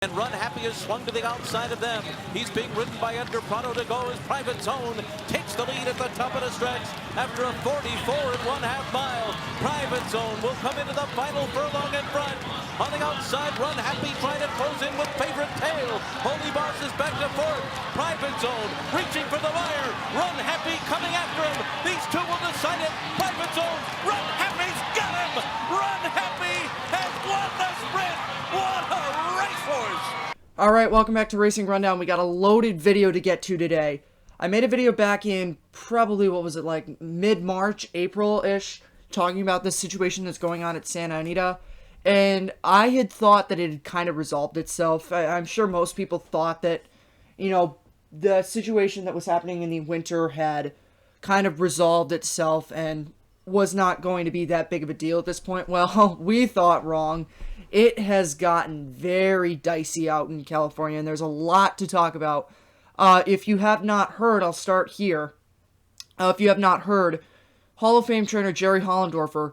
And Runhappy is swung to the outside of them. He's being ridden by Edgar Prado to go as Private Zone takes the lead at the top of the stretch after a 44 1/2 mile. Private Zone will come into the final furlong in front. On the outside, Runhappy trying to close in with Favorite Tail. Holy Boss is back to fourth. Private Zone reaching for the wire. Runhappy coming after him. These two will decide it. Private Zone, Runhappy's got him. Runhappy has won the sprint. What a racehorse! Alright, welcome back to Racing Rundown. We got a loaded video to get to today. I made a video back in probably, what was it, like mid-March, April-ish, talking about this situation that's going on at Santa Anita. And I had thought that it had kind of resolved itself. I'm sure most people thought that, you know, the situation that was happening in the winter had kind of resolved itself and was not going to be that big of a deal at this point. Well, we thought wrong. It has gotten very dicey out in California, and there's a lot to talk about. If you have not heard, I'll start here. If you have not heard, Hall of Fame trainer Jerry Hollendorfer,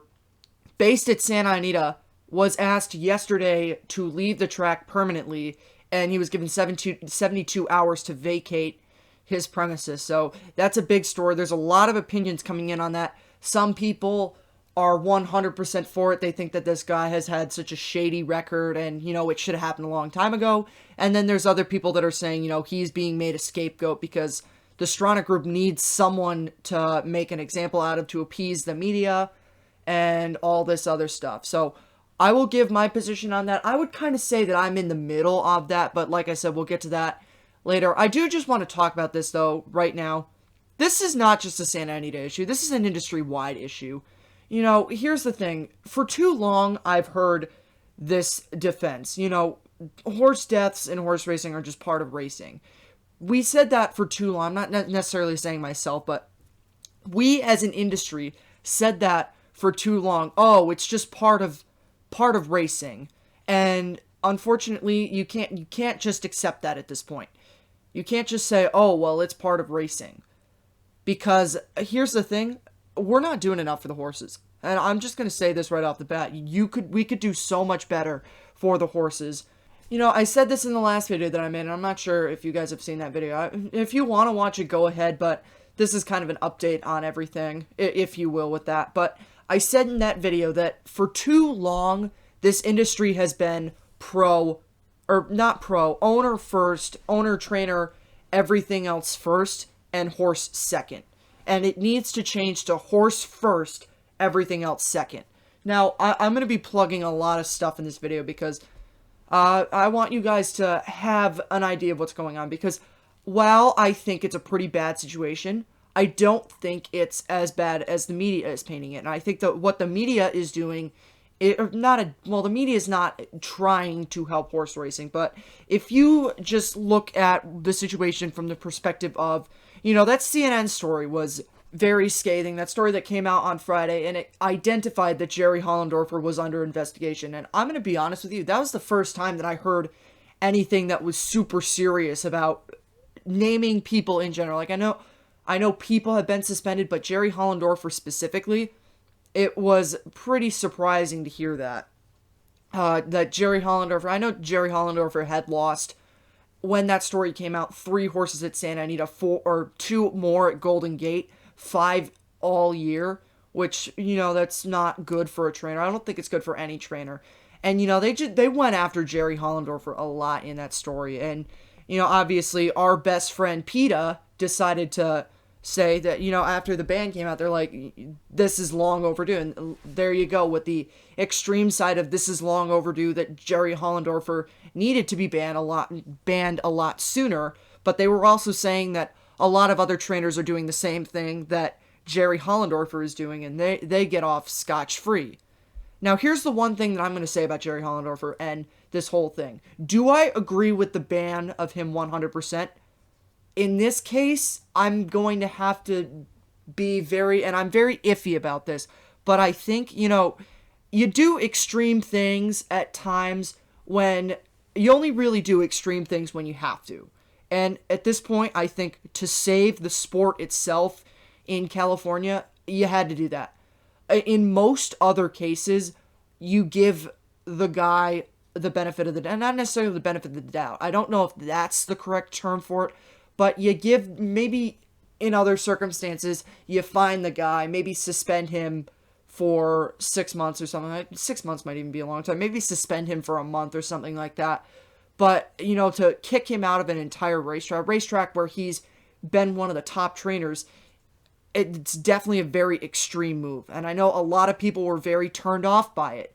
based at Santa Anita, was asked yesterday to leave the track permanently, and he was given 72 hours to vacate his premises. So that's a big story. There's a lot of opinions coming in on that. Some people are 100% for it. They think that this guy has had such a shady record and, you know, it should have happened a long time ago. And then there's other people that are saying, you know, he's being made a scapegoat because the Stronach Group needs someone to make an example out of to appease the media and all this other stuff. So I will give my position on that. I would kind of say that I'm in the middle of that, but like I said, we'll get to that later. I do just want to talk about this, though, right now. This is not just a Santa Anita issue. This is an industry-wide issue. You know, here's the thing. For too long, I've heard this defense. You know, horse deaths in horse racing are just part of racing. We said that for too long. I'm not necessarily saying myself, but we as an industry said that for too long. Oh, it's just part of racing. And unfortunately, you can't just accept that at this point. You can't just say, "Oh, well, it's part of racing." Because here's the thing, we're not doing enough for the horses. And I'm just going to say this right off the bat. We could do so much better for the horses. You know, I said this in the last video that I made, and I'm not sure if you guys have seen that video. If you want to watch it, go ahead, but this is kind of an update on everything, if you will, with that. But I said in that video that for too long, this industry has been owner first, owner trainer, everything else first, and horse second. And it needs to change to horse first, everything else second. Now, I'm going to be plugging a lot of stuff in this video because I want you guys to have an idea of what's going on. Because while I think it's a pretty bad situation, I don't think it's as bad as the media is painting it. And I think that what the media is doing, the media is not trying to help horse racing. But if you just look at the situation from the perspective of, you know, that CNN story was very scathing. That story that came out on Friday, and it identified that Jerry Hollendorfer was under investigation. And I'm going to be honest with you, that was the first time that I heard anything that was super serious about naming people in general. Like, I know people have been suspended, but Jerry Hollendorfer specifically, it was pretty surprising to hear that. That Jerry Hollendorfer, I know Jerry Hollendorfer had lost, when that story came out, 3 horses at Santa Anita, 2 more at Golden Gate, 5 all year, which, you know, that's not good for a trainer. I don't think it's good for any trainer. And, you know, they went after Jerry Hollendorfer a lot in that story. And, you know, obviously our best friend PETA decided to say that, you know, after the ban came out, they're like, this is long overdue. And there you go with the extreme side of this is long overdue, that Jerry Hollendorfer needed to be banned a lot sooner. But they were also saying that a lot of other trainers are doing the same thing that Jerry Hollendorfer is doing, and they get off scotch-free. Now, here's the one thing that I'm going to say about Jerry Hollendorfer and this whole thing. Do I agree with the ban of him 100%? In this case, I'm going to have to be I'm very iffy about this, but I think, you know, you do extreme things at times when you only really do extreme things when you have to. And at this point, I think to save the sport itself in California, you had to do that. In most other cases, you give the guy the benefit of the doubt, not necessarily the benefit of the doubt. I don't know if that's the correct term for it, but you give, maybe in other circumstances, you find the guy, maybe suspend him for 6 months or something. Like 6 months might even be a long time. Maybe suspend him for a month or something like that. But, you know, to kick him out of an entire racetrack where he's been one of the top trainers, it's definitely a very extreme move. And I know a lot of people were very turned off by it.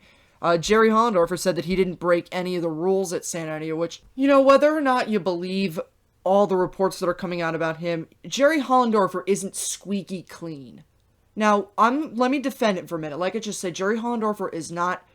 Jerry Hollendorfer said that he didn't break any of the rules at Santa Anita, which, you know, whether or not you believe all the reports that are coming out about him, Jerry Hollendorfer isn't squeaky clean. Now, let me defend it for a minute. Like I just said, Jerry Hollendorfer is not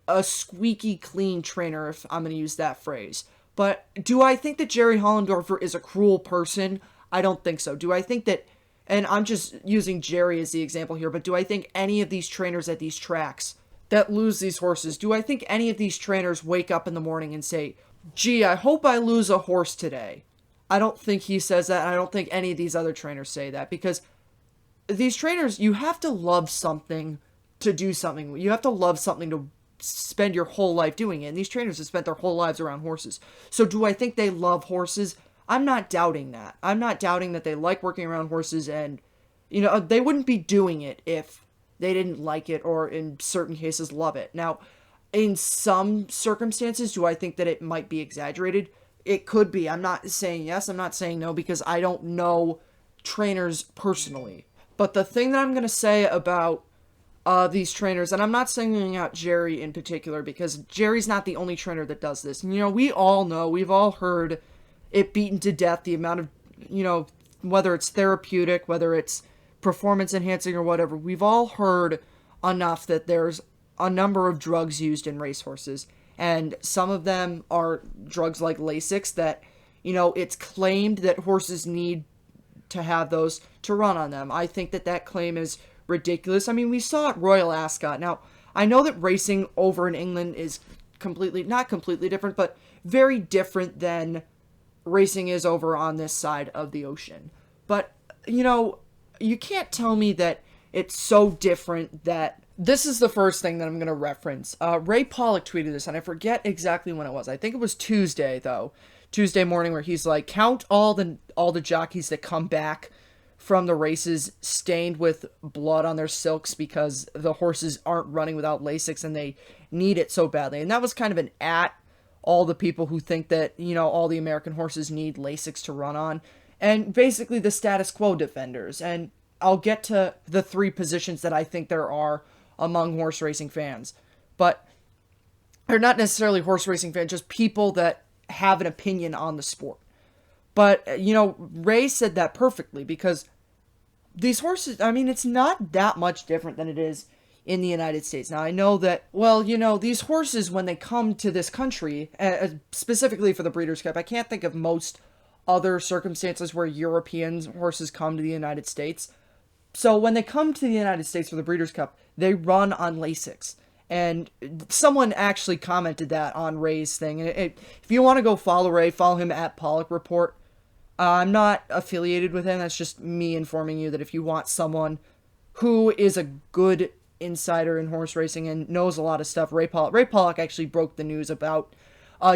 a squeaky clean trainer, if I'm going to use that phrase. But do I think that Jerry Hollendorfer is a cruel person? I don't think so. Do I think that, and I'm just using Jerry as the example here, but do I think any of these trainers at these tracks that lose these horses, do I think any of these trainers wake up in the morning and say, gee, I hope I lose a horse today? I don't think he says that. I don't think any of these other trainers say that, because these trainers, you have to love something to do something. You have to love something to spend your whole life doing it. And these trainers have spent their whole lives around horses. So do I think they love horses? I'm not doubting that. I'm not doubting that they like working around horses, and, you know, they wouldn't be doing it if they didn't like it or in certain cases love it. Now, in some circumstances, do I think that it might be exaggerated? It could be. I'm not saying yes, I'm not saying no, because I don't know trainers personally. But the thing that I'm going to say about these trainers, and I'm not singling out Jerry in particular, because Jerry's not the only trainer that does this. You know, we all know, we've all heard it beaten to death, the amount of, you know, whether it's therapeutic, whether it's performance enhancing or whatever, we've all heard enough that there's a number of drugs used in racehorses. And some of them are drugs like Lasix that, you know, it's claimed that horses need to have those to run on them. I think that that claim is ridiculous. I mean, we saw at Royal Ascot. Now, I know that racing over in England is not completely different, but very different than racing is over on this side of the ocean. But, you know, you can't tell me that it's so different that this is the first thing that I'm going to reference. Ray Pollock tweeted this, and I forget exactly when it was. I think it was Tuesday, though. Tuesday morning, where he's like, count all the jockeys that come back from the races stained with blood on their silks because the horses aren't running without Lasix and they need it so badly. And that was kind of an at all the people who think that, you know, all the American horses need Lasix to run on. And basically the status quo defenders. And I'll get to the three positions that I think there are among horse racing fans. But they're not necessarily horse racing fans, just people that have an opinion on the sport. But, you know, Ray said that perfectly, because these horses, I mean, it's not that much different than it is in the United States. Now, I know that, well, you know, these horses, when they come to this country, specifically for the Breeders' Cup, I can't think of most other circumstances where European horses come to the United States. So when they come to the United States for the Breeders' Cup, they run on Lasix. And someone actually commented that on Ray's thing. And if you want to go follow Ray, follow him at Pollock Report. I'm not affiliated with him. That's just me informing you that if you want someone who is a good insider in horse racing and knows a lot of stuff, Ray Pollock actually broke the news about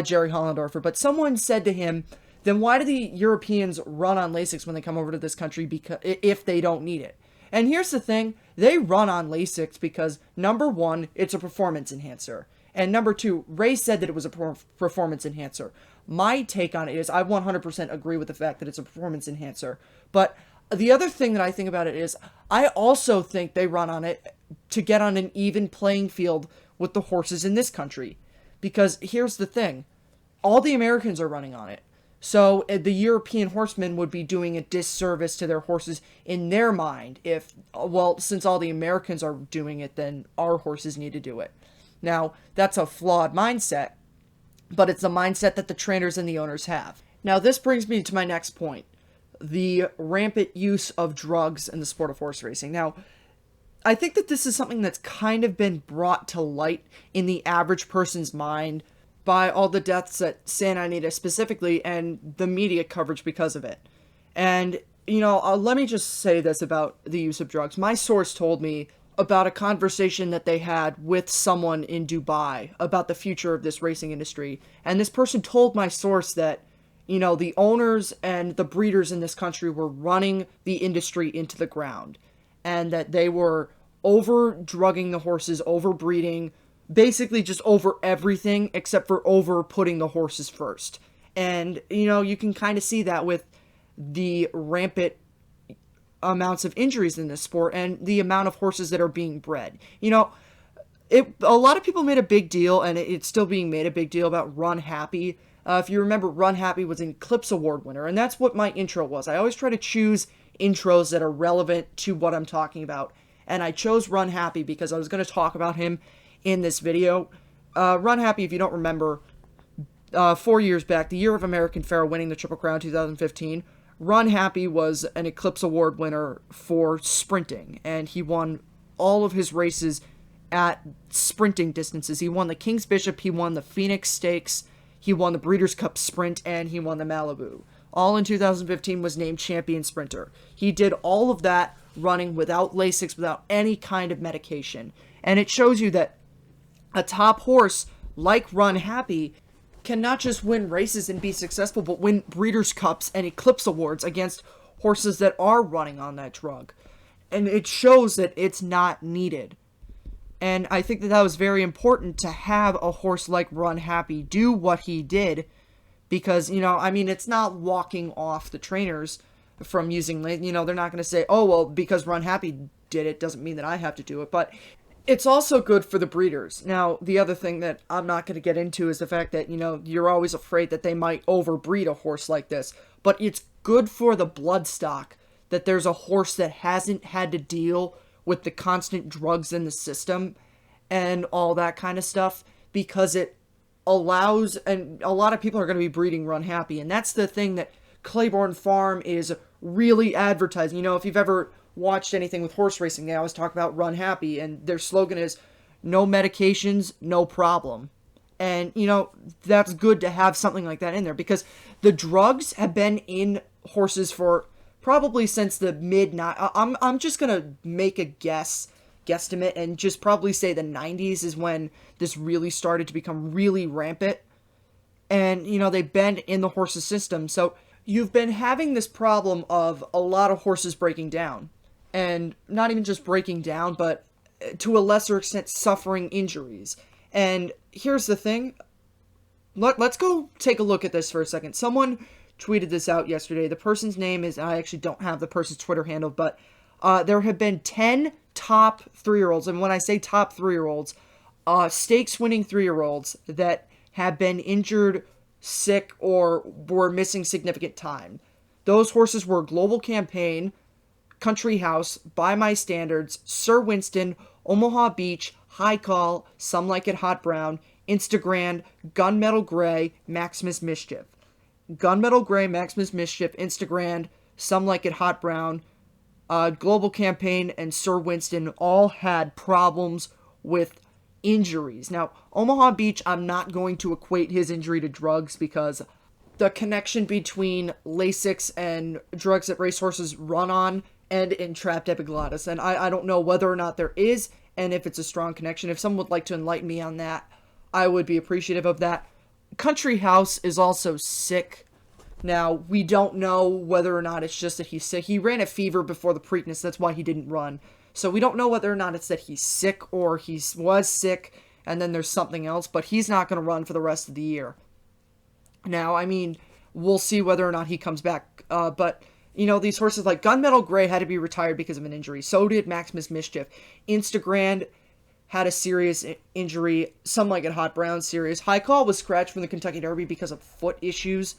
Jerry Hollendorfer. But someone said to him, then why do the Europeans run on Lasix when they come over to this country if they don't need it? And here's the thing, they run on Lasix because, number one, it's a performance enhancer. And number two, Ray said that it was a performance enhancer. My take on it is I 100% agree with the fact that it's a performance enhancer. But the other thing that I think about it is I also think they run on it to get on an even playing field with the horses in this country. Because here's the thing, all the Americans are running on it. So the European horsemen would be doing a disservice to their horses in their mind if, well, since all the Americans are doing it, then our horses need to do it. Now, that's a flawed mindset, but it's a mindset that the trainers and the owners have. Now, this brings me to my next point, the rampant use of drugs in the sport of horse racing. Now, I think that this is something that's kind of been brought to light in the average person's mind by all the deaths at Santa Anita specifically and the media coverage because of it. And, you know, let me just say this about the use of drugs. My source told me about a conversation that they had with someone in Dubai about the future of this racing industry. And this person told my source that, you know, the owners and the breeders in this country were running the industry into the ground, and that they were over drugging the horses, over breeding, basically just over everything except for over putting the horses first. And, you know, you can kind of see that with the rampant amounts of injuries in this sport and the amount of horses that are being bred. You know, a lot of people made a big deal, and it's still being made a big deal about Runhappy. If you remember, Runhappy was an Eclipse Award winner, and that's what my intro was. I always try to choose intros that are relevant to what I'm talking about, and I chose Runhappy because I was going to talk about him in this video. Runhappy, if you don't remember, 4 years back, the year of American Pharoah winning the Triple Crown 2015, Runhappy was an Eclipse Award winner for sprinting, and he won all of his races at sprinting distances. He won the King's Bishop, he won the Phoenix Stakes, he won the Breeders' Cup Sprint, and he won the Malibu. All in 2015 was named champion sprinter. He did all of that running without Lasix, without any kind of medication. And it shows you that a top horse like Runhappy can not just win races and be successful, but win Breeders' Cups and Eclipse Awards against horses that are running on that drug. And it shows that it's not needed. And I think that was very important to have a horse like Runhappy do what he did, because, you know, I mean, it's not walking off the trainers from using, you know, they're not going to say, oh, well, because Runhappy did it doesn't mean that I have to do it, but it's also good for the breeders. Now, the other thing that I'm not going to get into is the fact that, you know, you're always afraid that they might overbreed a horse like this, but it's good for the bloodstock that there's a horse that hasn't had to deal with the constant drugs in the system and all that kind of stuff, because it allows, and a lot of people are going to be breeding Runhappy, and that's the thing that Claiborne Farm is really advertising. You know, if you've ever watched anything with horse racing, they always talk about Runhappy, and their slogan is no medications, no problem. And, you know, that's good to have something like that in there, because the drugs have been in horses for probably since the I'm just gonna make a guesstimate and just probably say the 90s is when this really started to become really rampant. And, you know, they've been in the horse's system, so you've been having this problem of a lot of horses breaking down. And not even just breaking down, but to a lesser extent suffering injuries. And here's the thing. Let's go take a look at this for a second. Someone tweeted this out yesterday. The person's name is, I actually don't have the person's Twitter handle, but there have been 10 top 3-year-olds, and when I say top 3-year-olds, stakes-winning 3-year-olds that have been injured, sick, or were missing significant time. Those horses were Global Campaign, Country House, By My Standards, Sir Winston, Omaha Beach, High Call, Some Like It Hot Brown, Instagram, Gunmetal Gray, Maximus Mischief. Gunmetal Gray, Maximus Mischief, Instagram, Some Like It Hot Brown, Global Campaign, and Sir Winston all had problems with injuries. Now, Omaha Beach, I'm not going to equate his injury to drugs, because the connection between Lasix and drugs that racehorses run on and entrapped epiglottis, and I don't know whether or not there is, and if it's a strong connection. If someone would like to enlighten me on that, I would be appreciative of that. Country House is also sick. Now, we don't know whether or not it's just that he's sick. He ran a fever before the Preakness, that's why he didn't run. So we don't know whether or not it's that he's sick or he was sick and then there's something else, but he's not going to run for the rest of the year. Now, I mean, we'll see whether or not he comes back, but, you know, these horses like Gunmetal Gray had to be retired because of an injury. So did Maximus Mischief. Instagram had a serious injury. Some Like It Hot Brown, serious. High Call was scratched from the Kentucky Derby because of foot issues.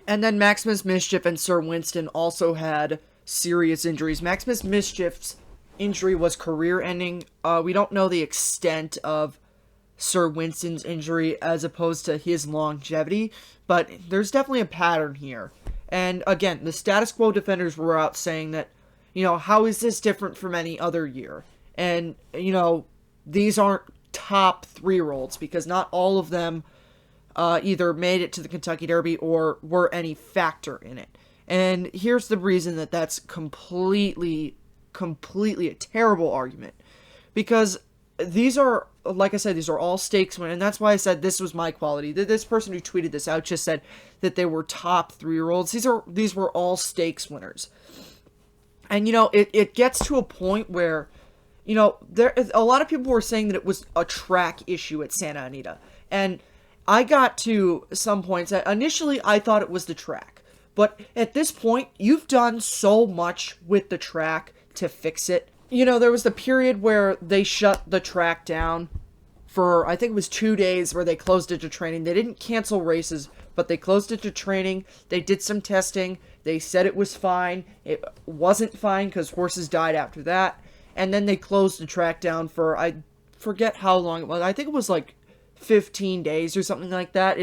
And then Maximus Mischief and Sir Winston also had serious injuries. Maximus Mischief's injury was career-ending. We don't know the extent of Sir Winston's injury as opposed to his longevity, but there's definitely a pattern here. And again, the status quo defenders were out saying that, you know, how is this different from any other year? And, you know, these aren't top 3-year-olds, because not all of them either made it to the Kentucky Derby or were any factor in it. And here's the reason that that's completely a terrible argument. because these are, like I said, these are all stakes winners, and that's why I said this was my quality. This person who tweeted this out just said that they were top 3-year-olds. These were all stakes winners. And, you know, it gets to a point where, you know, a lot of people were saying that it was a track issue at Santa Anita. And I got to some points that initially I thought it was the track. But at this point, you've done so much with the track to fix it. You know, there was the period where they shut the track down for, I think it was 2 days, where they closed it to training. They didn't cancel races, but they closed it to training. They did some testing. They said it was fine. It wasn't fine because horses died after that. And then they closed the track down for, I forget how long it was. I think it was like 15 days or something like that.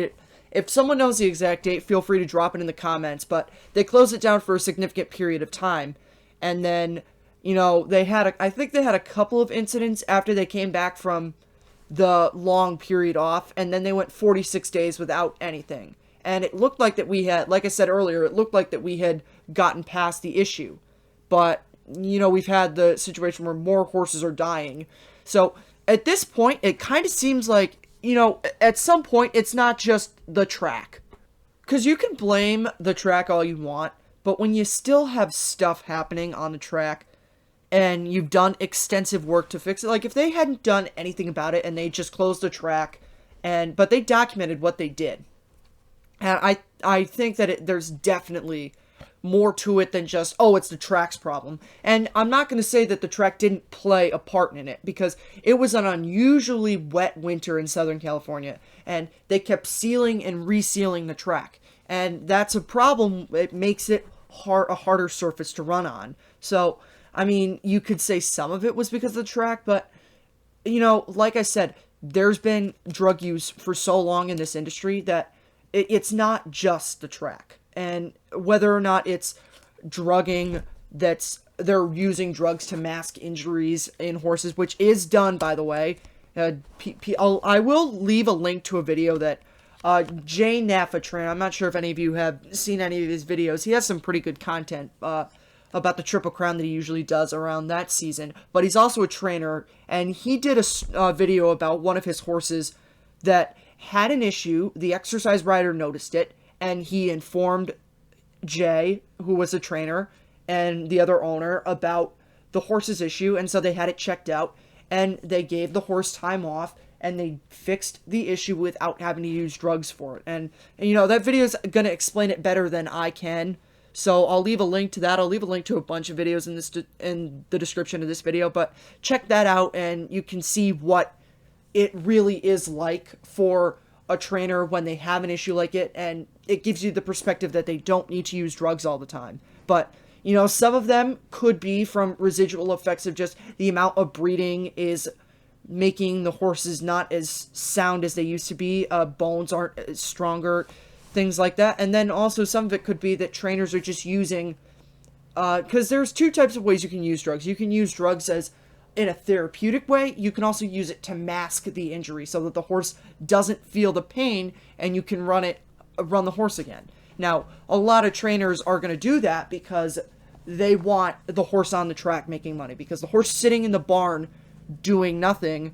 If someone knows the exact date, feel free to drop it in the comments. But they closed it down for a significant period of time. And then, you know, I think they had a couple of incidents after they came back from the long period off, and then they went 46 days without anything. And it looked like that we had, like I said earlier, it looked like that we had gotten past the issue. But, you know, we've had the situation where more horses are dying. So at this point, it kind of seems like, you know, at some point, it's not just the track. Because you can blame the track all you want, but when you still have stuff happening on the track, and you've done extensive work to fix it. Like, if they hadn't done anything about it, and they just closed the track, but they documented what they did. And I think that there's definitely more to it than just, oh, it's the track's problem. And I'm not going to say that the track didn't play a part in it, because it was an unusually wet winter in Southern California, and they kept sealing and resealing the track. And that's a problem. It makes it a harder surface to run on. So, I mean, you could say some of it was because of the track, but, you know, like I said, there's been drug use for so long in this industry that it's not just the track. And whether or not it's drugging, they're using drugs to mask injuries in horses, which is done, by the way. I will leave a link to a video that Jay Naffa, I'm not sure if any of you have seen any of his videos. He has some pretty good content about the Triple Crown that he usually does around that season. But he's also a trainer, and he did a video about one of his horses that had an issue. The exercise rider noticed it, and he informed Jay, who was a trainer, and the other owner about the horse's issue, and so they had it checked out, and they gave the horse time off, and they fixed the issue without having to use drugs for it. And you know, that video is going to explain it better than I can. So I'll leave a link to that. I'll leave a link to a bunch of videos in the description of this video. But check that out, and you can see what it really is like for a trainer when they have an issue like it. And it gives you the perspective that they don't need to use drugs all the time. But, you know, some of them could be from residual effects of just the amount of breeding is making the horses not as sound as they used to be. Bones aren't as stronger. Things like that. And then also some of it could be that trainers are just using, because there's two types of ways you can use drugs. You can use drugs as in a therapeutic way. You can also use it to mask the injury so that the horse doesn't feel the pain, and you can run the horse again. Now, a lot of trainers are going to do that because they want the horse on the track making money, because the horse sitting in the barn doing nothing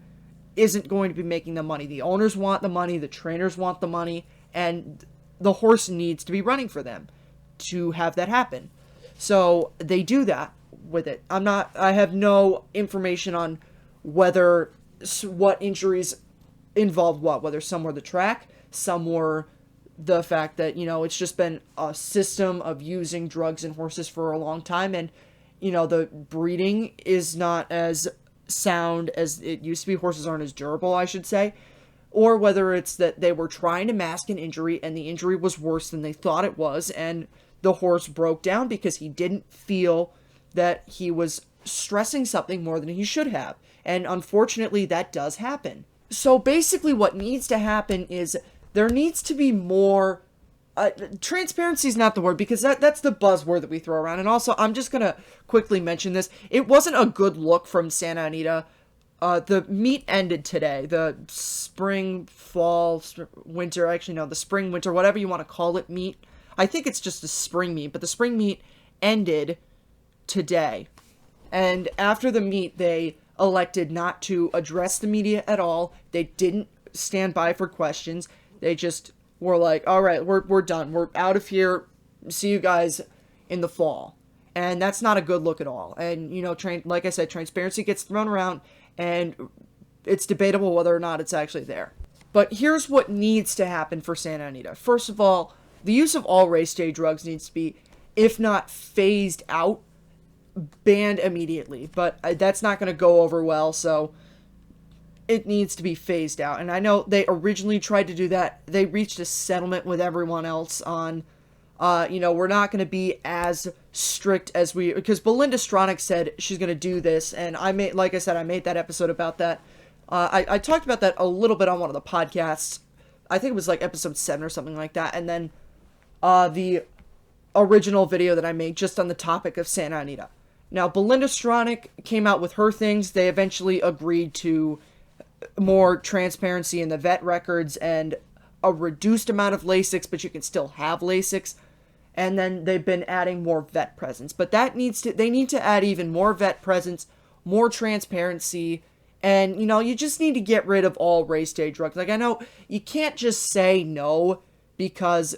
isn't going to be making the money. The owners want the money, the trainers want the money, and the horse needs to be running for them to have that happen. So they do that with it. I have no information on what injuries involved what, whether some were the track, some were the fact that, you know, it's just been a system of using drugs in horses for a long time, and, you know, the breeding is not as sound as it used to be. Horses aren't as durable, I should say. Or whether it's that they were trying to mask an injury, and the injury was worse than they thought it was, and the horse broke down because he didn't feel that he was stressing something more than he should have. And unfortunately, that does happen. So basically what needs to happen is there needs to be more... transparency is not the word, because that's the buzzword that we throw around. And also, I'm just going to quickly mention this. It wasn't a good look from Santa Anita. The meet ended today. The spring, fall, winter, actually no, the spring, winter, whatever you want to call it meet. I think it's just a spring meet, but the spring meet ended today. And after the meet, they elected not to address the media at all. They didn't stand by for questions. They just were like, all right, we're done. We're out of here. See you guys in the fall. And that's not a good look at all. And, you know, like I said, transparency gets thrown around, and it's debatable whether or not it's actually there. But here's what needs to happen for Santa Anita. First of all, the use of all race day drugs needs to be, if not phased out, banned immediately. But that's not going to go over well, so it needs to be phased out. And I know they originally tried to do that. They reached a settlement with everyone else on, you know, we're not going to be as strict as because Belinda Stronach said she's going to do this. And like I said, I made that episode about that. I talked about that a little bit on one of the podcasts. I think it was like episode 7 or something like that. And then the original video that I made just on the topic of Santa Anita. Now, Belinda Stronach came out with her things. They eventually agreed to more transparency in the vet records and a reduced amount of Lasix, but you can still have Lasix. And then they've been adding more vet presence. But they need to add even more vet presence, more transparency, and, you know, you just need to get rid of all race day drugs. Like, I know you can't just say no, because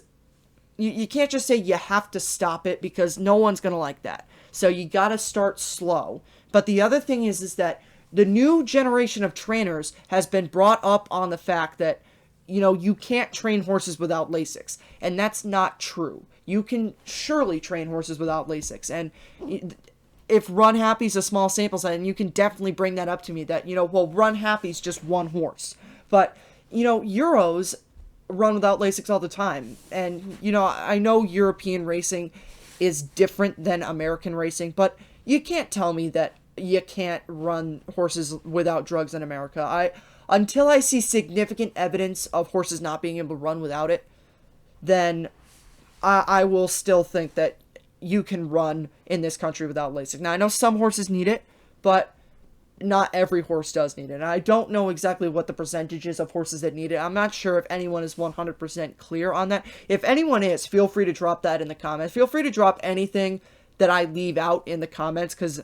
you can't just say you have to stop it, because no one's going to like that. So you got to start slow. But the other thing is that the new generation of trainers has been brought up on the fact that, you know, you can't train horses without Lasix. And that's not true. You can surely train horses without Lasix. And if Runhappy's a small sample size, and you can definitely bring that up to me, that, you know, well, Runhappy's just one horse. But, you know, Euros run without Lasix all the time. And, you know, I know European racing is different than American racing, but you can't tell me that you can't run horses without drugs in America. Until I see significant evidence of horses not being able to run without it, then I will still think that you can run in this country without Lasix. Now, I know some horses need it, but not every horse does need it. And I don't know exactly what the percentage is of horses that need it. I'm not sure if anyone is 100% clear on that. If anyone is, feel free to drop that in the comments. Feel free to drop anything that I leave out in the comments, because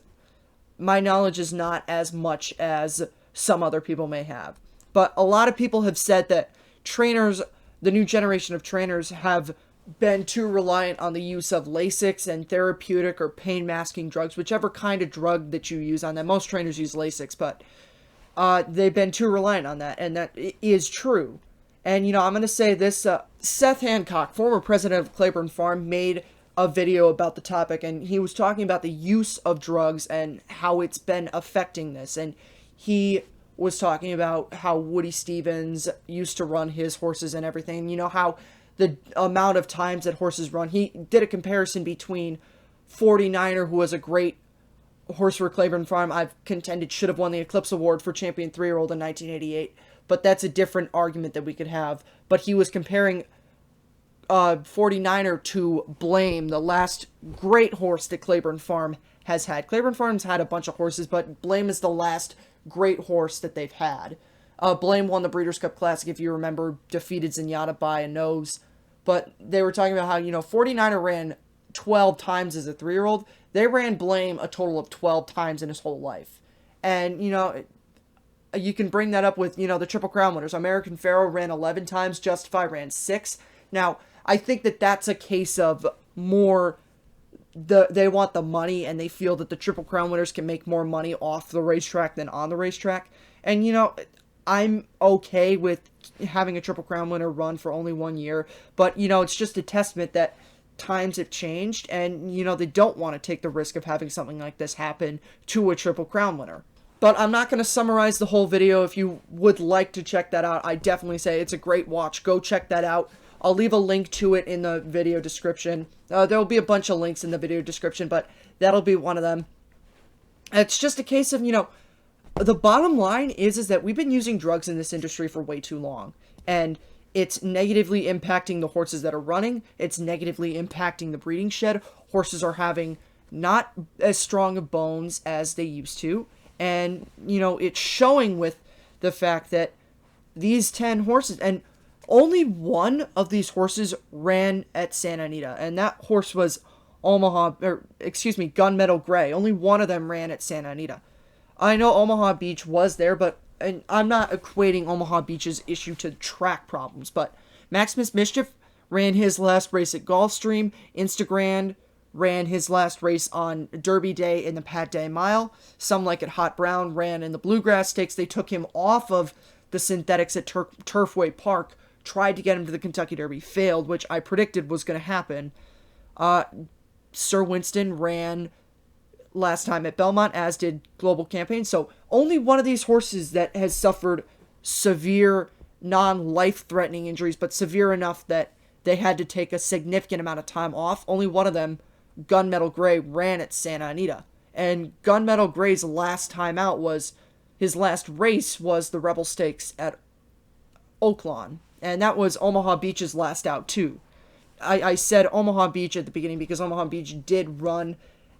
my knowledge is not as much as some other people may have. But a lot of people have said that trainers, the new generation of trainers, have been too reliant on the use of Lasix and therapeutic or pain masking drugs, whichever kind of drug that you use on them. Most trainers use Lasix, but they've been too reliant on that, and that is true. And, you know, I'm going to say this, Seth Hancock, former president of Claiborne Farm, made a video about the topic, and he was talking about the use of drugs and how it's been affecting this. And he was talking about how Woody Stevens used to run his horses and everything. You know, how the amount of times that horses run. He did a comparison between 49er, who was a great horse for Claiborne Farm, I've contended should have won the Eclipse Award for Champion 3-year-old in 1988. But that's a different argument that we could have. But he was comparing 49er to Blame, the last great horse that Claiborne Farm has had. Claiborne Farm's had a bunch of horses, but Blame is the last great horse that they've had. Blame won the Breeders' Cup Classic, if you remember, defeated Zenyatta by a nose. But they were talking about how, you know, 49er ran 12 times as a 3-year-old. They ran Blame a total of 12 times in his whole life. And, you know, you can bring that up with, you know, the Triple Crown winners. American Pharaoh ran 11 times, Justify ran 6. Now, I think that that's a case of more, they want the money, and they feel that the Triple Crown winners can make more money off the racetrack than on the racetrack. And, you know, I'm okay with having a Triple Crown winner run for only 1 year, but, you know, it's just a testament that times have changed, and, you know, they don't want to take the risk of having something like this happen to a Triple Crown winner. But I'm not going to summarize the whole video. If you would like to check that out, I definitely say it's a great watch. Go check that out. I'll leave a link to it in the video description. There'll be a bunch of links in the video description, but that'll be one of them. It's just a case of, you know, the bottom line is that we've been using drugs in this industry for way too long. And it's negatively impacting the horses that are running. It's negatively impacting the breeding shed. Horses are having not as strong of bones as they used to. And, you know, it's showing with the fact that these 10 horses, and only one of these horses ran at Santa Anita, and that horse was Gunmetal Gray. Only one of them ran at Santa Anita. I know Omaha Beach was there, but and I'm not equating Omaha Beach's issue to track problems, but Maximus Mischief ran his last race at Gulfstream. Instagram ran his last race on Derby Day in the Pat Day Mile. Some Like It Hot Brown ran in the Bluegrass Stakes. They took him off of the synthetics at Turfway Park, tried to get him to the Kentucky Derby, failed, which I predicted was going to happen. Sir Winston ran last time at Belmont, as did Global Campaign. So only one of these horses that has suffered severe, non-life-threatening injuries, but severe enough that they had to take a significant amount of time off. Only one of them, Gunmetal Gray, ran at Santa Anita. And Gunmetal Gray's last time out was, his last race was the Rebel Stakes at Oaklawn. And that was Omaha Beach's last out, too. I said Omaha Beach at the beginning because Omaha Beach did run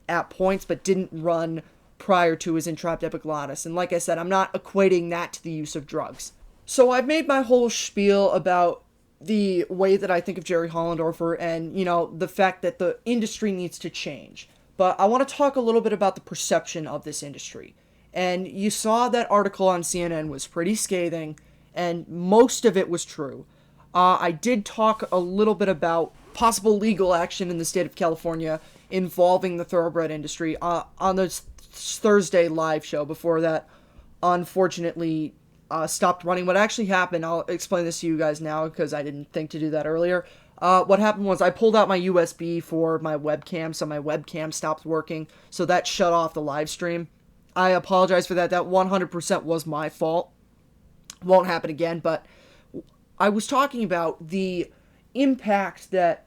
at points, but didn't run prior to his entrapped epiglottis. And like I said, I'm not equating that to the use of drugs. So I've made my whole spiel about the way that I think of Jerry Hollendorfer and, the fact that the industry needs to change. But I want to talk a little bit about the perception of this industry. And you saw that article on CNN was pretty scathing, and most of it was true. I did talk a little bit about possible legal action in the state of California involving the thoroughbred industry on the Thursday live show before that, unfortunately, stopped running. What actually happened, I'll explain this to you guys now because I didn't think to do that earlier. What happened was I pulled out my USB for my webcam, so my webcam stopped working, so that shut off the live stream. I apologize for that. That 100% was my fault. Won't happen again, but I was talking about the impact that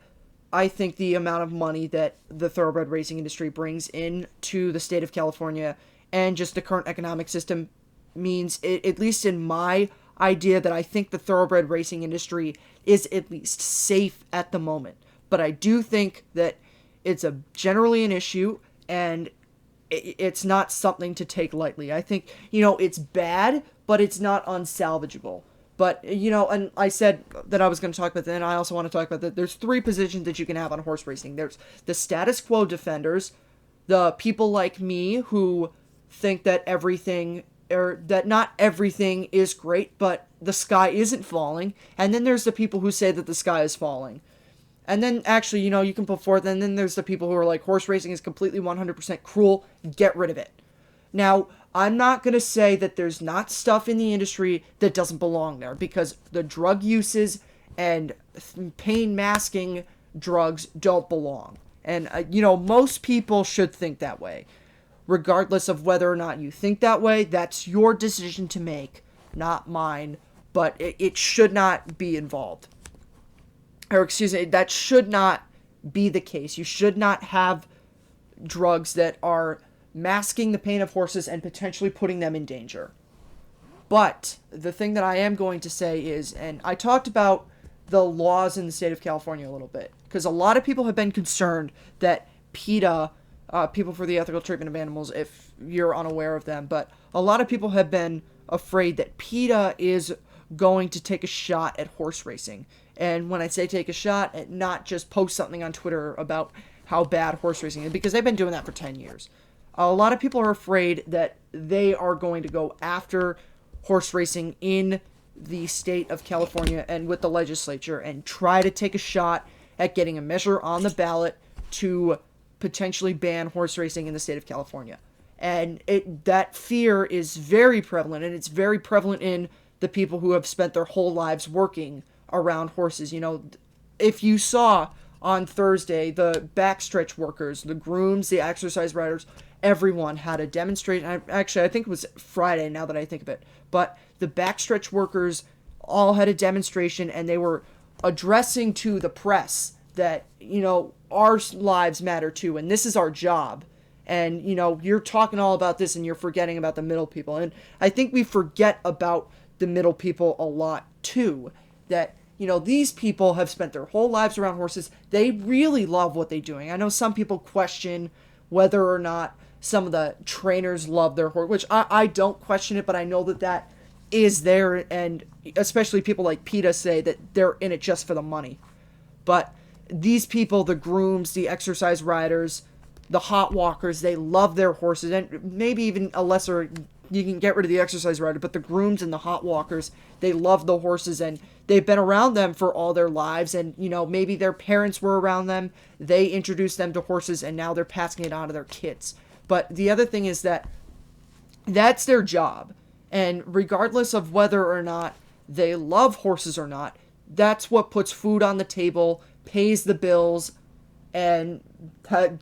I think the amount of money that the thoroughbred racing industry brings in to the state of California and just the current economic system means, at least in my idea, that I think the thoroughbred racing industry is at least safe at the moment. But I do think that it's generally an issue, and it's not something to take lightly. I think, it's bad, but it's not unsalvageable. But, and I said that I was going to talk about that, and I also want to talk about that. There's 3 positions that you can have on horse racing. There's the status quo defenders, the people like me who think that that not everything is great, but the sky isn't falling. And then there's the people who say that the sky is falling. And then, actually, you can put forth, and then there's the people who are like, horse racing is completely 100% cruel, get rid of it. Now, I'm not going to say that there's not stuff in the industry that doesn't belong there, because the drug uses and pain masking drugs don't belong. And, most people should think that way. Regardless of whether or not you think that way, that's your decision to make, not mine. But it should not be involved. Or, excuse me, that should not be the case. You should not have drugs that are masking the pain of horses and potentially putting them in danger. But the thing that I am going to say is, and I talked about the laws in the state of California a little bit, because a lot of people have been concerned that PETA, People for the Ethical Treatment of Animals, if you're unaware of them, but a lot of people have been afraid that PETA is going to take a shot at horse racing. And when I say take a shot, not just post something on Twitter about how bad horse racing is, because they've been doing that for 10 years. A lot of people are afraid that they are going to go after horse racing in the state of California and with the legislature and try to take a shot at getting a measure on the ballot to potentially ban horse racing in the state of California. And that fear is very prevalent, and it's very prevalent in the people who have spent their whole lives working around horses. If you saw on Thursday, the backstretch workers, the grooms, the exercise riders, everyone had a demonstration. Actually, I think it was Friday, now that I think of it. But the backstretch workers all had a demonstration, and they were addressing to the press that, our lives matter too, and this is our job. And, you're talking all about this, and you're forgetting about the middle people. And I think we forget about the middle people a lot too. That, these people have spent their whole lives around horses. They really love what they're doing. I know some people question whether or not some of the trainers love their horse, which I don't question it, but I know that is there, and especially people like PETA say that they're in it just for the money. But these people, the grooms, the exercise riders, the hot walkers, they love their horses, and maybe even a lesser, you can get rid of the exercise rider, but the grooms and the hot walkers, they love the horses, and they've been around them for all their lives, and, you know, maybe their parents were around them, they introduced them to horses, and now they're passing it on to their kids. But the other thing is that that's their job, and regardless of whether or not they love horses or not, that's what puts food on the table, pays the bills, and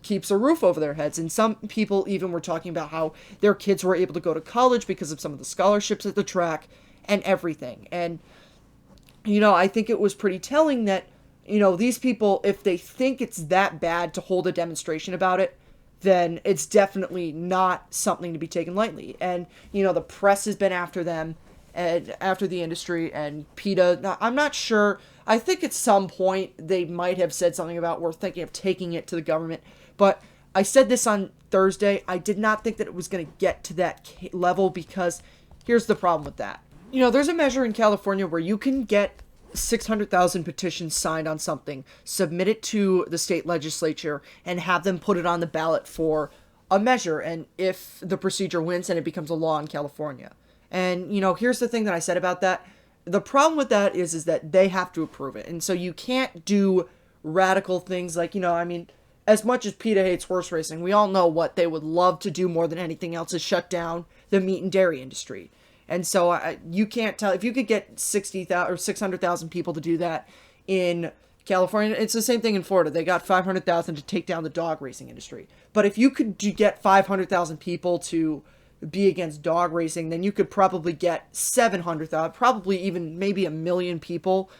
keeps a roof over their heads. And some people even were talking about how their kids were able to go to college because of some of the scholarships at the track and everything. And, you know, I think it was pretty telling that, you know, these people, if they think it's that bad to hold a demonstration about it, then it's definitely not something to be taken lightly. And, you know, the press has been after them and after the industry, and PETA, now, I'm not sure. I think at some point they might have said something about we're thinking of taking it to the government. But I said this on Thursday. I did not think that it was going to get to that level, because here's the problem with that. You know, there's a measure in California where you can get 600,000 petitions signed on something, submit it to the state legislature, and have them put it on the ballot for a measure. And if the procedure wins, then it becomes a law in California. And, you know, here's the thing that I said about that. The problem with that is that they have to approve it. And so you can't do radical things like, you know, I mean, as much as PETA hates horse racing, we all know what they would love to do more than anything else is shut down the meat and dairy industry. And so you can't tell, if you could get 60,000 or 600,000 people to do that in California, it's the same thing in Florida. They got 500,000 to take down the dog racing industry. But if you could get 500,000 people to be against dog racing, then you could probably get 700,000, probably even maybe 1 million people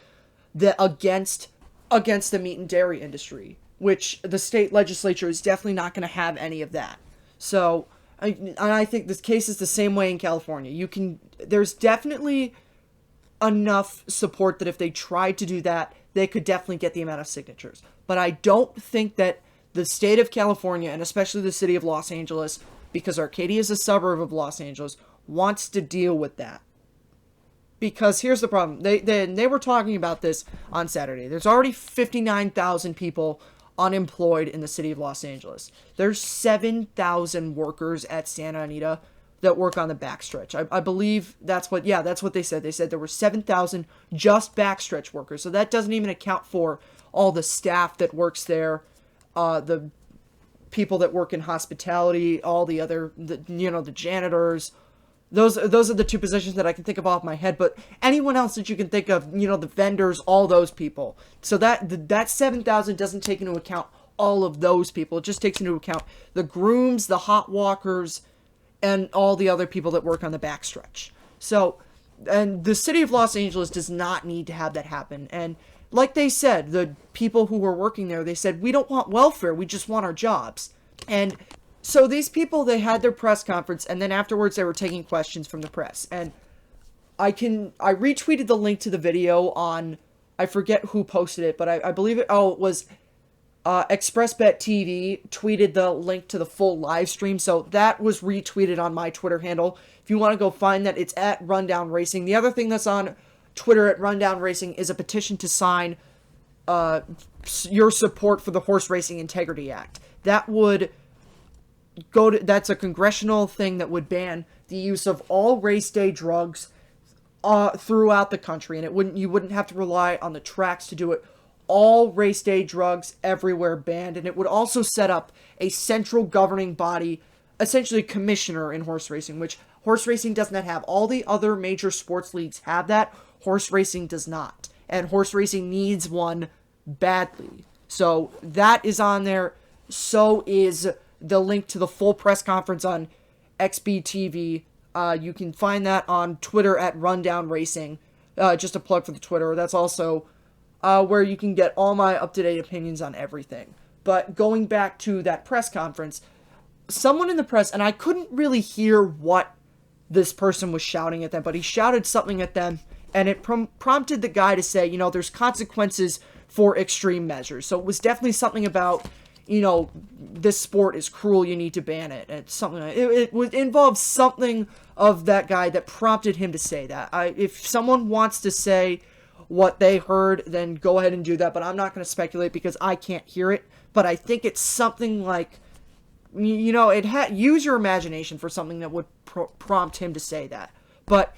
that against the meat and dairy industry, which the state legislature is definitely not going to have any of that. So, and I think this case is the same way in California. There's definitely enough support that if they tried to do that, they could definitely get the amount of signatures. But I don't think that the state of California, and especially the city of Los Angeles, because Arcadia is a suburb of Los Angeles, wants to deal with that. Because here's the problem. They were talking about this on Saturday. There's already 59,000 people unemployed in the city of Los Angeles. There's 7,000 workers at Santa Anita that work on the backstretch. I believe that's what they said. They said there were 7,000 just backstretch workers. So that doesn't even account for all the staff that works there, the people that work in hospitality, all the other, the janitors. Those are the two positions that I can think of off my head, but anyone else that you can think of, the vendors, all those people. So that 7,000 doesn't take into account all of those people. It just takes into account the grooms, the hot walkers, and all the other people that work on the backstretch. So, and the city of Los Angeles does not need to have that happen. And like they said, the people who were working there, they said, we don't want welfare, we just want our jobs. And so these people, they had their press conference, and then afterwards they were taking questions from the press. And I retweeted the link to the video on, I forget who posted it, but I believe it was ExpressBet TV tweeted the link to the full live stream. So that was retweeted on my Twitter handle. If you want to go find that, it's at Rundown Racing. The other thing that's on Twitter at Rundown Racing is a petition to sign your support for the Horse Racing Integrity Act. That would that's a congressional thing that would ban the use of all race day drugs throughout the country, and you wouldn't have to rely on the tracks to do it. All race day drugs everywhere banned, and it would also set up a central governing body, essentially a commissioner in horse racing, which horse racing does not have. All the other major sports leagues have that. Horse racing does not, and horse racing needs one badly. So that is on there. So is the link to the full press conference on XBTV. You can find that on Twitter at Rundown Racing. Just a plug for the Twitter. That's also where you can get all my up-to-date opinions on everything. But going back to that press conference, someone in the press, and I couldn't really hear what this person was shouting at them, but he shouted something at them, and it prompted the guy to say, there's consequences for extreme measures. So it was definitely something about, this sport is cruel, you need to ban it. It's something, it would involve something of that guy that prompted him to say that. If someone wants to say what they heard, then go ahead and do that, but I'm not going to speculate because I can't hear it. But I think it's something like, you know, use your imagination for something that would prompt him to say that. But,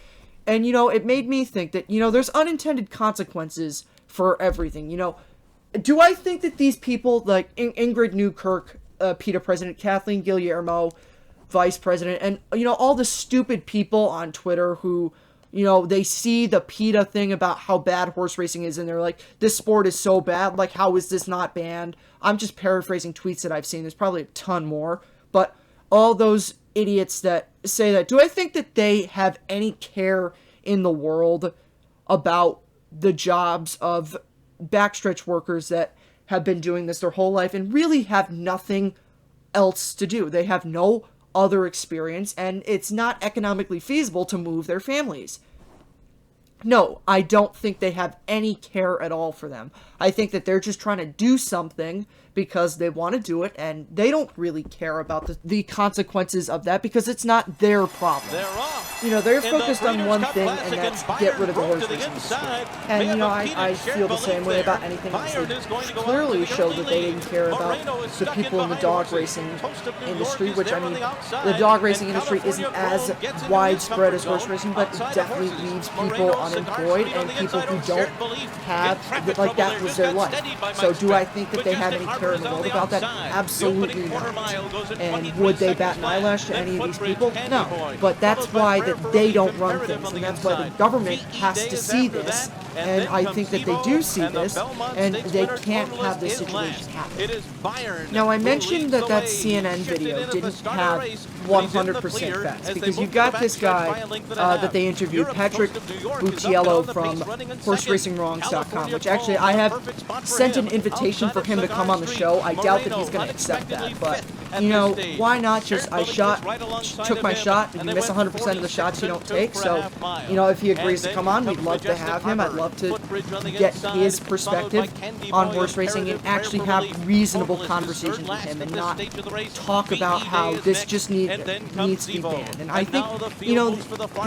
and, you know, it made me think that, you know, there's unintended consequences for everything. You know, do I think that these people, like Ingrid Newkirk, PETA president, Kathleen Guillermo, vice president, and, you know, all the stupid people on Twitter who, you know, they see the PETA thing about how bad horse racing is, and they're like, this sport is so bad, like, how is this not banned? I'm just paraphrasing tweets that I've seen. There's probably a ton more. But all those idiots that say that, do I think that they have any care in the world about the jobs of backstretch workers that have been doing this their whole life and really have nothing else to do? They have no other experience, and it's not economically feasible to move their families. No, I don't think they have any care at all for them. I think that they're just trying to do something because they want to do it, and they don't really care about the consequences of that because it's not their problem. You know, they're focused on one thing, and that's get rid of the horse racing industry. And, you know, I feel the same way about anything else. They clearly show that they didn't care about the people in the dog racing industry, which, I mean, the dog racing industry isn't as widespread as horse racing, but it definitely leaves people unemployed and people who don't have, like, that was their life. So do I think that they have any care in the world about that? Absolutely not. And would they bat an eyelash to any of these people? No. But that's why that they don't run things, and that's why the government has to see this. And I think that they do see this, and they can't have this situation happen. Now, I mentioned that that CNN video didn't have 100% facts, because you got this guy that they interviewed, Patrick Butiello from HorseRacingWrongs.com, which actually I have sent an invitation for him to come on the show. I doubt that he's going to accept that, but, you know, why not just, took my shot, and you miss 100% of the shots you don't take, so, you know, if he agrees to come on, we'd love to have him. I'd love to get his perspective on horse racing and actually have reasonable conversations with him and not talk about how this just needs to be banned. And I think, you know,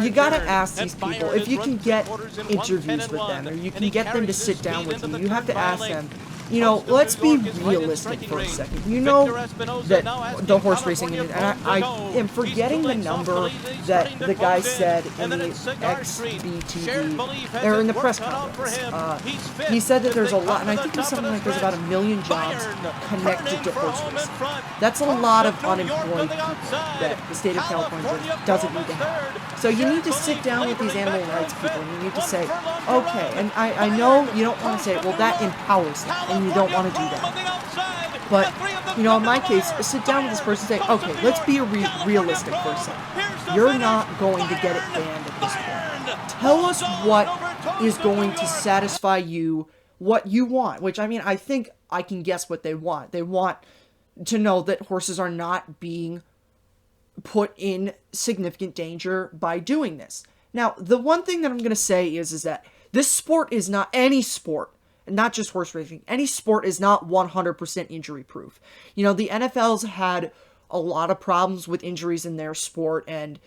you gotta ask these people, if you can get interviews with them, or you can get them to sit down with you, you have to ask them, you know, let's be realistic for a second. You know that the horse racing, and I am forgetting the number that the guy said in the XBTV, or in the press conference. He said that there's a lot, and I think it was something like there's about 1 million jobs connected to horse racing. That's a lot of unemployed people that the state of California doesn't need to have. So you need to sit down with these animal rights people, and you need to say, okay, and I know you don't want to say, well, that empowers them, and you don't want to do that. But, you know, in my case, sit down with this person and say, okay, let's be realistic for a second. You're not going to get it banned at this point. Tell us what is going to satisfy you, what you want, which, I mean, I think I can guess what they want. They want to know that horses are not being put in significant danger by doing this. Now, the one thing that I'm going to say is that this sport is not any sport, not just horse racing. Any sport is not 100% injury proof. You know, the NFL's had a lot of problems with injuries in their sport, and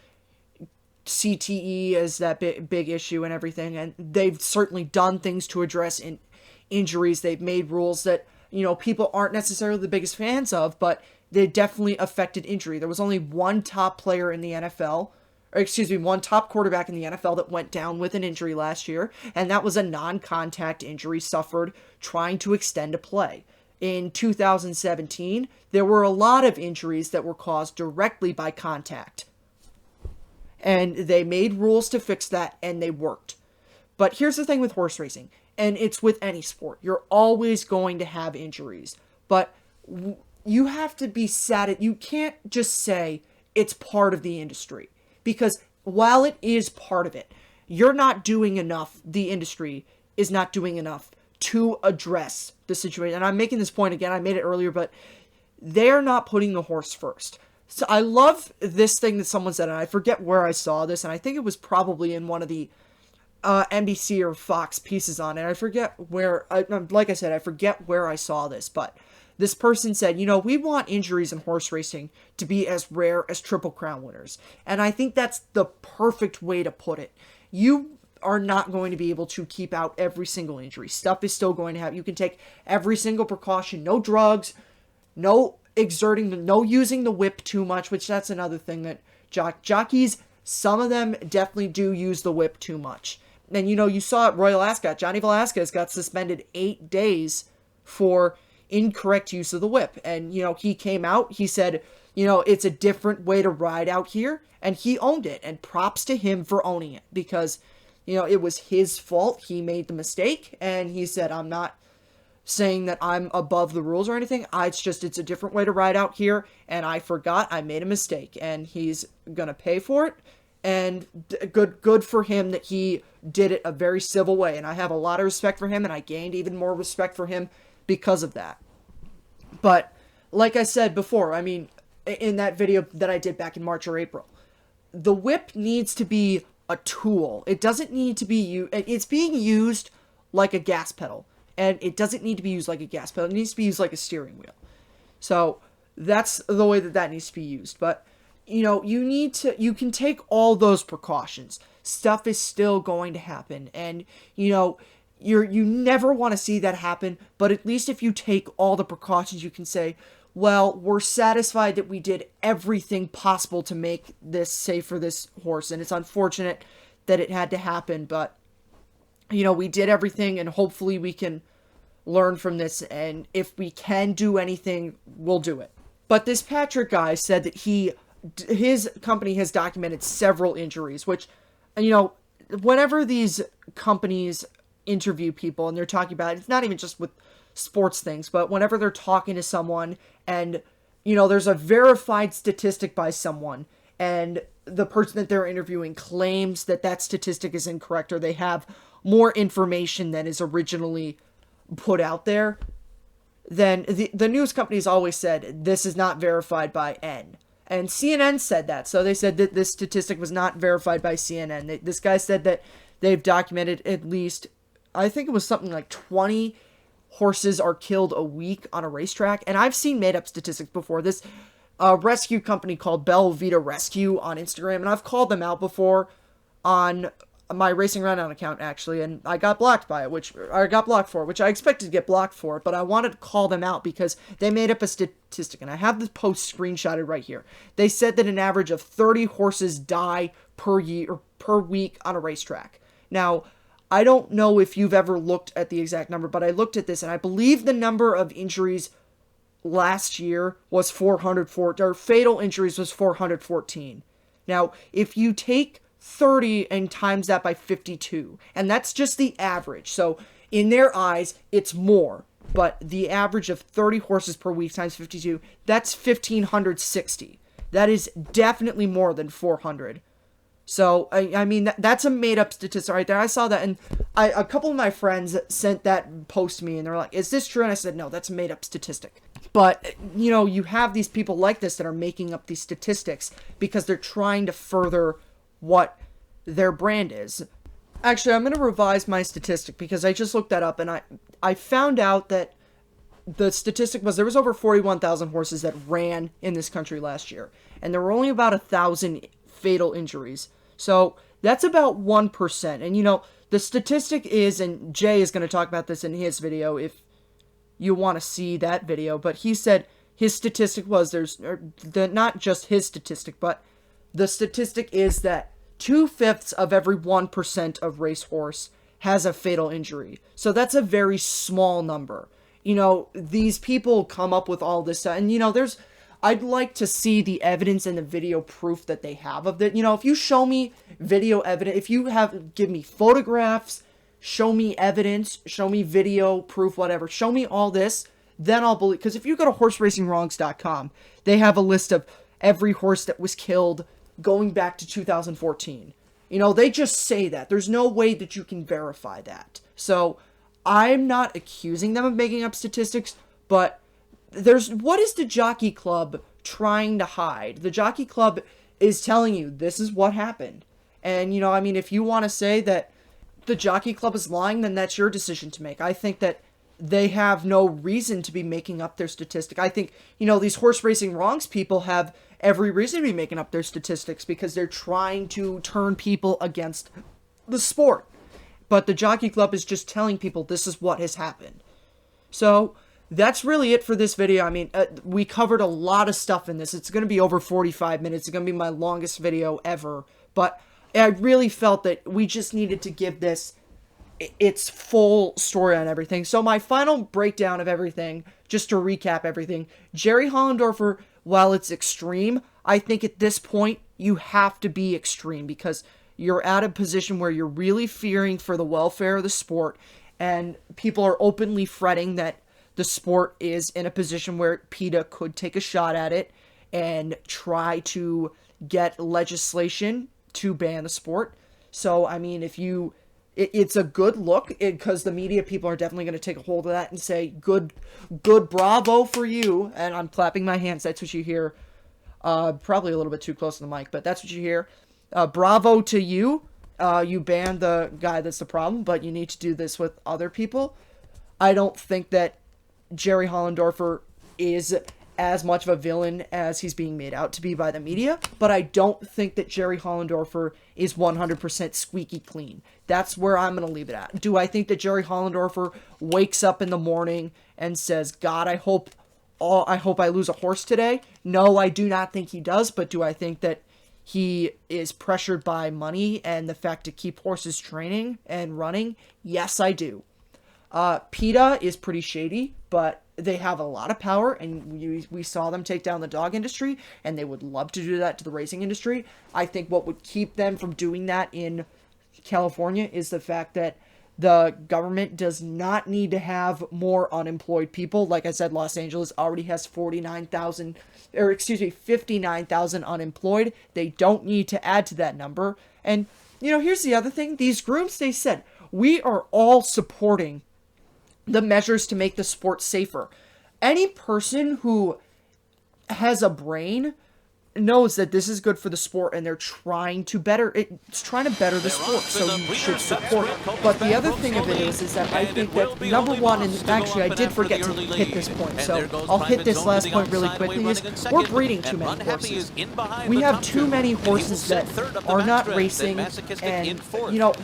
CTE is that big issue and everything, and they've certainly done things to address injuries. They've made rules that, you know, people aren't necessarily the biggest fans of, but they definitely affected injury. There was only one top player in the NFL, or excuse me, one top quarterback in the NFL that went down with an injury last year, and that was a non-contact injury suffered trying to extend a play. In 2017, there were a lot of injuries that were caused directly by contact. And they made rules to fix that, and they worked. But here's the thing with horse racing, and it's with any sport. You're always going to have injuries. But you have to be you can't just say it's part of the industry. Because while it is part of it, you're not doing enough, the industry is not doing enough to address the situation. And I'm making this point again, I made it earlier, but they're not putting the horse first. So I love this thing that someone said, and I forget where I saw this, and I think it was probably in one of the NBC or Fox pieces on it. I forget where, like I said, I forget where I saw this, but this person said, you know, we want injuries in horse racing to be as rare as Triple Crown winners. And I think that's the perfect way to put it. You are not going to be able to keep out every single injury. Stuff is still going to happen. You can take every single precaution. No drugs, no no using the whip too much, which that's another thing that jockeys, some of them definitely do use the whip too much. And, you saw at Royal Ascot, Johnny Velasquez got suspended 8 days for incorrect use of the whip. And, he came out, he said, it's a different way to ride out here. And he owned it. And props to him for owning it. Because, it was his fault. He made the mistake. And he said, I'm not saying that I'm above the rules or anything. It's a different way to ride out here. And I forgot. I made a mistake. And he's going to pay for it. And good for him that he did it a very civil way. And I have a lot of respect for him. And I gained even more respect for him because of that. But like I said before, I mean, in that video that I did back in March or April, the whip needs to be a tool. It doesn't need to be it's being used like a gas pedal, and it doesn't need to be used like a gas pedal. It needs to be used like a steering wheel. So that's the way that needs to be used. But you can take all those precautions. Stuff is still going to happen, and you never want to see that happen. But at least if you take all the precautions, you can say, well, we're satisfied that we did everything possible to make this safe for this horse. And it's unfortunate that it had to happen, but, we did everything, and hopefully we can learn from this. And if we can do anything, we'll do it. But this Patrick guy said that his company has documented several injuries, which, whenever these companies interview people and they're talking about it, it's not even just with sports things, but whenever they're talking to someone and there's a verified statistic by someone and the person that they're interviewing claims that statistic is incorrect, or they have more information than is originally put out there, then the news companies always said this is not verified by N. And CNN said that. So they said that this statistic was not verified by CNN. This guy said that they've documented at least, I think it was something like 20 horses are killed a week on a racetrack. And I've seen made up statistics before. This rescue company called Bell Vita Rescue on Instagram, and I've called them out before on my Racing Rundown account, actually, and I got blocked by it, which I expected to get blocked for, but I wanted to call them out because they made up a statistic, and I have the post screenshotted right here. They said that an average of 30 horses die per week on a racetrack. Now, I don't know if you've ever looked at the exact number, but I looked at this, and I believe the number of injuries last year was 404, or fatal injuries was 414. Now, if you take 30 and times that by 52, and that's just the average, so in their eyes, it's more, but the average of 30 horses per week times 52, that's 1,560. That is definitely more than 400. So, I mean, that's a made-up statistic right there. I saw that, and a couple of my friends sent that post to me, and they're like, is this true? And I said, no, that's a made-up statistic. But, you have these people like this that are making up these statistics because they're trying to further what their brand is. Actually, I'm going to revise my statistic because I just looked that up, and I found out that the statistic was there was over 41,000 horses that ran in this country last year, and there were only about 1,000 fatal injuries. So that's about 1%. And the statistic is, and Jay is going to talk about this in his video if you want to see that video, but he said his statistic was not just his statistic, but the statistic is that 2/5 of every 1% of racehorse has a fatal injury. So that's a very small number. These people come up with all this stuff, and I'd like to see the evidence and the video proof that they have of that. If you show me video evidence, if you give me photographs, show me evidence, show me video proof, whatever, show me all this, then I'll believe. Because if you go to horseracingwrongs.com, they have a list of every horse that was killed going back to 2014. They just say that. There's no way that you can verify that. So I'm not accusing them of making up statistics, but what is the Jockey Club trying to hide? The Jockey Club is telling you this is what happened. And, if you want to say that the Jockey Club is lying, then that's your decision to make. I think that they have no reason to be making up their statistic. I think, these horse racing wrongs people have every reason to be making up their statistics because they're trying to turn people against the sport. But the Jockey Club is just telling people this is what has happened. So, that's really it for this video. I mean, we covered a lot of stuff in this. It's going to be over 45 minutes. It's going to be my longest video ever. But I really felt that we just needed to give this its full story on everything. So my final breakdown of everything, just to recap everything, Jerry Hollendorfer, while it's extreme, I think at this point you have to be extreme because you're at a position where you're really fearing for the welfare of the sport, and people are openly fretting that the sport is in a position where PETA could take a shot at it and try to get legislation to ban the sport. So, I mean, it's a good look because the media people are definitely going to take a hold of that and say, good, bravo for you. And I'm clapping my hands. That's what you hear. Probably a little bit too close to the mic, but that's what you hear. Bravo to you. You banned the guy that's the problem, but you need to do this with other people. I don't think that Jerry Hollendorfer is as much of a villain as he's being made out to be by the media, but I don't think that Jerry Hollendorfer is 100% squeaky clean. That's where I'm going to leave it at. Do I think that Jerry Hollendorfer wakes up in the morning and says, God, I hope I lose a horse today? No, I do not think he does, but do I think that he is pressured by money and the fact to keep horses training and running? Yes, I do. PETA is pretty shady, but they have a lot of power, and we saw them take down the dog industry, and they would love to do that to the racing industry. I think what would keep them from doing that in California is the fact that the government does not need to have more unemployed people. Like I said, Los Angeles already has 59,000 unemployed. They don't need to add to that number. And, here's the other thing. These groups, they said, we are all supporting the measures to make the sport safer. Any person who has a brain knows that this is good for the sport, and they're trying to better it. It's trying to better the sport, so you should support it. But the other thing of it is that I think that number one, and actually I did forget to hit this point, so I'll hit this last point really quickly, is we're breeding too many horses. We have too many horses that are not racing, and,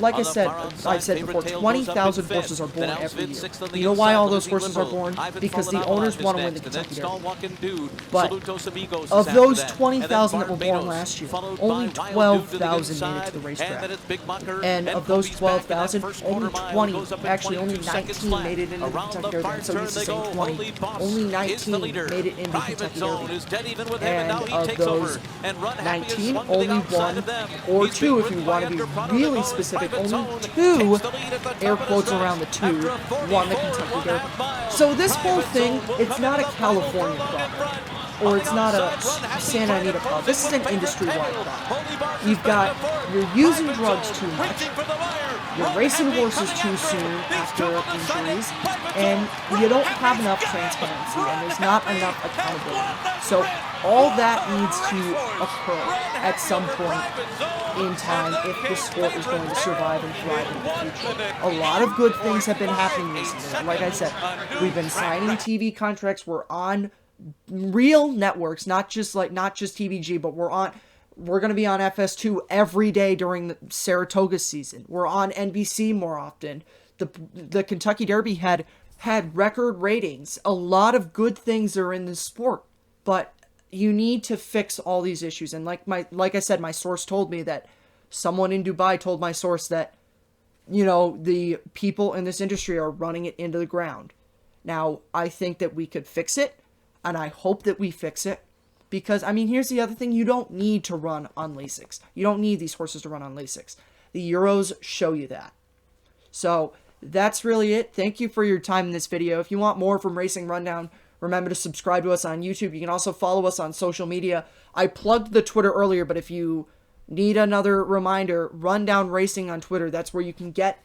like I said, I've said before, 20,000 horses are born every year. You know why all those horses are born? Because the owners want to win the Kentucky Derby. But of those 20,000 that were born last year, only 12,000 made it to the racetrack. And of those 12,000, only 19 made it into the Kentucky Derby. And so used to saying 20, only 19 made it into the Kentucky Derby. And of those 19, only one or two, if you want to be really specific, only two, air quotes around the two, won the Kentucky Derby. So this whole thing, it's not a California problem. Or it's not a Santa Anita problem. This is an industry-wide problem. You're using drugs too much, you're racing horses too soon after injuries, and you don't have enough transparency, and there's not enough accountability. So all that needs to occur at some point in time if the sport is going to survive and thrive in the future. A lot of good things have been happening recently. Like I said, we've been signing TV contracts. We're on real networks, not just TVG, but we're going to be on FS2 every day during the Saratoga season. We're on NBC more often. The Kentucky Derby had record ratings. A lot of good things are in the sport, but you need to fix all these issues. And like I said, my source told me that someone in Dubai told my source that the people in this industry are running it into the ground. Now, I think that we could fix it. And I hope that we fix it. Because, here's the other thing. You don't need to run on Lasix. You don't need these horses to run on Lasix. The Euros show you that. So, that's really it. Thank you for your time in this video. If you want more from Racing Rundown, remember to subscribe to us on YouTube. You can also follow us on social media. I plugged the Twitter earlier, but if you need another reminder, Rundown Racing on Twitter. That's where you can get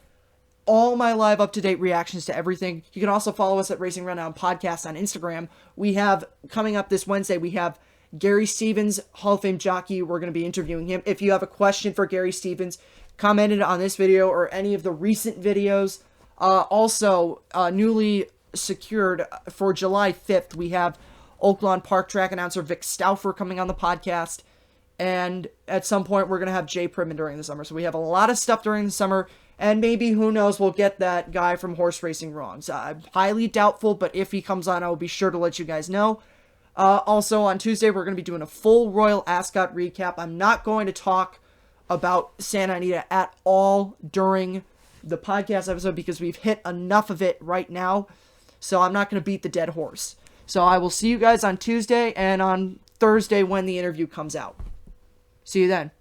all my live up-to-date reactions to everything. You can also follow us at Racing Rundown Podcast on Instagram. We have, coming up this Wednesday, we have Gary Stevens, Hall of Fame jockey. We're going to be interviewing him. If you have a question for Gary Stevens, comment it on this video or any of the recent videos. Also, newly secured for July 5th, we have Oaklawn Park Track announcer Vic Stauffer coming on the podcast. And at some point, we're going to have Jay Primmon during the summer. So we have a lot of stuff during the summer. And maybe, who knows, we'll get that guy from Horse Racing Wrongs. I'm highly doubtful, but if he comes on, I will be sure to let you guys know. Also, on Tuesday, we're going to be doing a full Royal Ascot recap. I'm not going to talk about Santa Anita at all during the podcast episode because we've hit enough of it right now. So I'm not going to beat the dead horse. So I will see you guys on Tuesday and on Thursday when the interview comes out. See you then.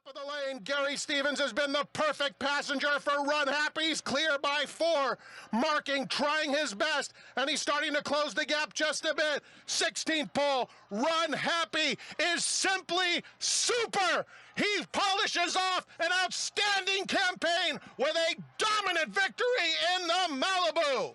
Of the lane, Gary Stevens has been the perfect passenger for Runhappy. He's clear by 4, marking, trying his best, and he's starting to close the gap just a bit. 16th pole, Runhappy is simply super. He polishes off an outstanding campaign with a dominant victory in the Malibu.